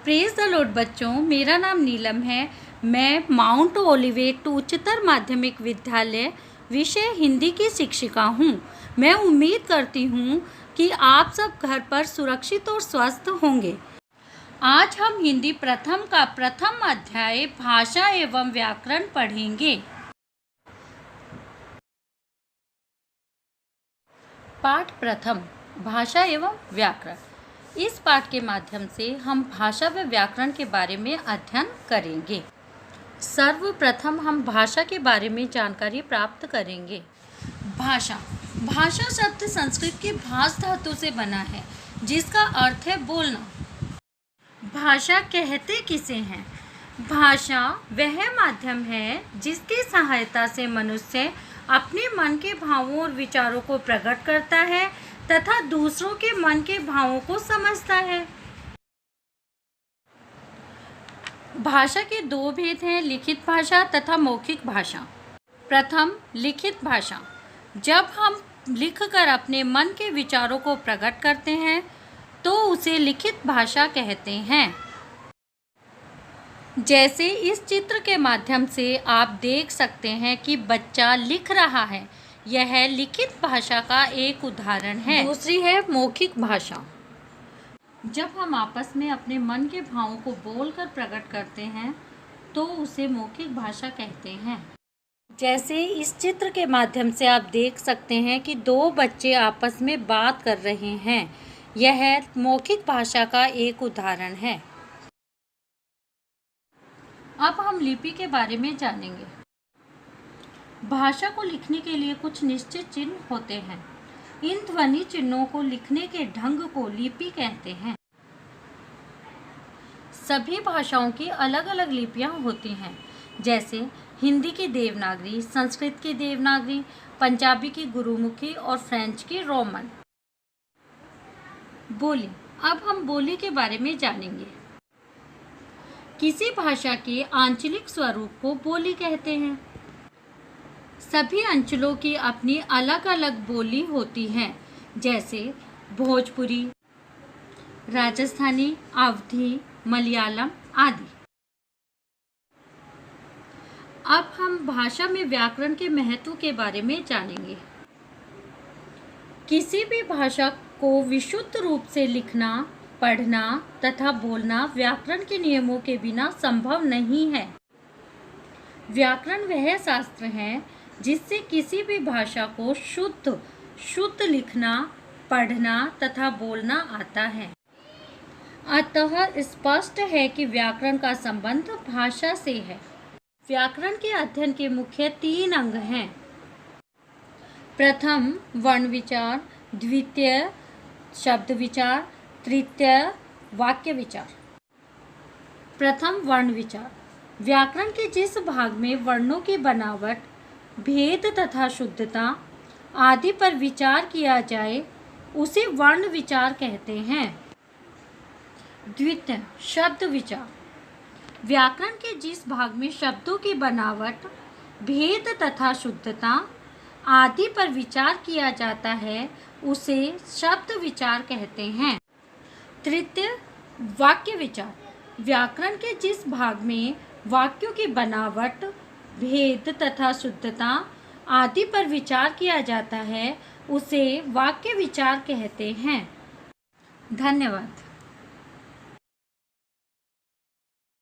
Praise the Lord बच्चों, मेरा नाम नीलम है। मैं माउंट ओलिवेट उच्चतर माध्यमिक विद्यालय विषय हिंदी की शिक्षिका हूँ। मैं उम्मीद करती हूँ कि आप सब घर पर सुरक्षित और स्वस्थ होंगे। आज हम हिंदी प्रथम का प्रथम अध्याय भाषा एवं व्याकरण पढ़ेंगे। पाठ प्रथम, भाषा एवं व्याकरण। इस पाठ के माध्यम से हम भाषा व व्याकरण के बारे में अध्ययन करेंगे। सर्वप्रथम हम भाषा के बारे में जानकारी प्राप्त करेंगे। भाषा शब्द संस्कृत के भाष धातु से बना है, जिसका अर्थ है बोलना। भाषा कहते किसे हैं? भाषा वह माध्यम है जिसकी सहायता से मनुष्य अपने मन के भावों और विचारों को प्रकट करता है तथा दूसरों के मन के भावों को समझता है। भाषा के दो भेद हैं, लिखित भाषा तथा मौखिक भाषा। प्रथम, लिखित भाषा। जब हम लिखकर अपने मन के विचारों को प्रकट करते हैं तो उसे लिखित भाषा कहते हैं। जैसे इस चित्र के माध्यम से आप देख सकते हैं कि बच्चा लिख रहा है, यह लिखित भाषा का एक उदाहरण है। दूसरी है मौखिक भाषा। जब हम आपस में अपने मन के भावों को बोलकर प्रकट करते हैं तो उसे मौखिक भाषा कहते हैं। जैसे इस चित्र के माध्यम से आप देख सकते हैं कि दो बच्चे आपस में बात कर रहे हैं, यह मौखिक भाषा का एक उदाहरण है। अब हम लिपि के बारे में जानेंगे। भाषा को लिखने के लिए कुछ निश्चित चिन्ह होते हैं। इन ध्वनि चिन्हों को लिखने के ढंग को लिपि कहते हैं। सभी भाषाओं की अलग अलग लिपियां होती हैं, जैसे हिंदी की देवनागरी, संस्कृत की देवनागरी, पंजाबी की गुरुमुखी और फ्रेंच की रोमन। बोली। अब हम बोली के बारे में जानेंगे। किसी भाषा के आंचलिक स्वरूप को बोली कहते हैं। सभी अंचलों की अपनी अलग अलग बोली होती है, जैसे भोजपुरी, राजस्थानी, अवधी, मलयालम आदि। अब हम भाषा में व्याकरण के महत्व के बारे में जानेंगे। किसी भी भाषा को विशुद्ध रूप से लिखना, पढ़ना तथा बोलना व्याकरण के नियमों के बिना संभव नहीं है। व्याकरण वह शास्त्र है जिससे किसी भी भाषा को शुद्ध लिखना, पढ़ना तथा बोलना आता है। अतः स्पष्ट है कि व्याकरण का संबंध भाषा से है। व्याकरण के अध्ययन के मुख्य 3 अंग हैं। प्रथम, वर्ण विचार, द्वितीय, शब्द विचार, तृतीय, वाक्य विचार। प्रथम, वर्ण विचार। व्याकरण के जिस भाग में वर्णों की बनावट, भेद तथा शुद्धता आदि पर विचार किया जाए उसे वर्ण विचार कहते हैं। द्वितीय, शब्द विचार। व्याकरण के जिस भाग में शब्दों की बनावट, भेद तथा शुद्धता आदि पर विचार किया जाता है उसे शब्द विचार कहते हैं। तृतीय, वाक्य विचार। व्याकरण के जिस भाग में वाक्यों की बनावट, भेद तथा शुद्धता आदि पर विचार किया जाता है उसे वाक्य विचार कहते हैं। धन्यवाद।